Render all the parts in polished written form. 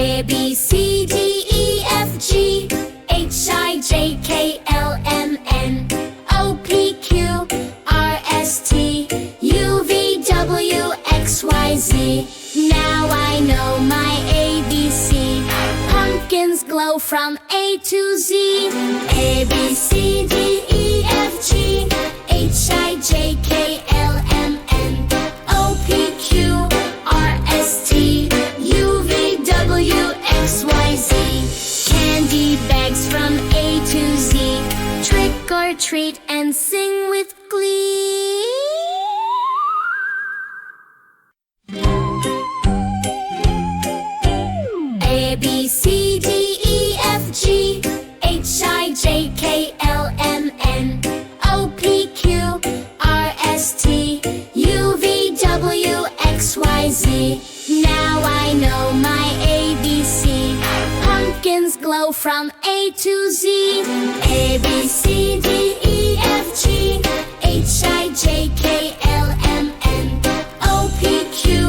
A, B, C, D, E, F, G, H, I, J, K, L, M, N, O, P, Q, R, S, T, U, V, W, X, Y, Z. Now I know my ABC. Pumpkins glow from A to Z. A, B, C, D, E, F, G, H, I, J, K, L, M, N, O, P, Q, R, S, T, U, V, W, X, Y, Z. Candy bags from A to Z. Trick or treat and sing with glee. A, B, C, D, E, F, G, H, I, J, K, L, M, N, O, P, Q, R, S, T, U, V, W, X, Y, Z. Now I know my ABC. Pumpkins glow from A to Z. A, B, C, D, E, F, G, H, I, J, K, L, M, N, O, P, Q,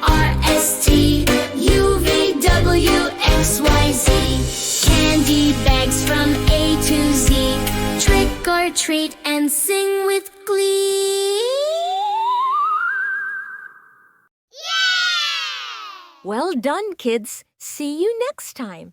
R, S, T, U, V, W, X, Y, Z. Candy bags from A to Z. Trick or treat and sing with glee. Well done, kids. See you next time.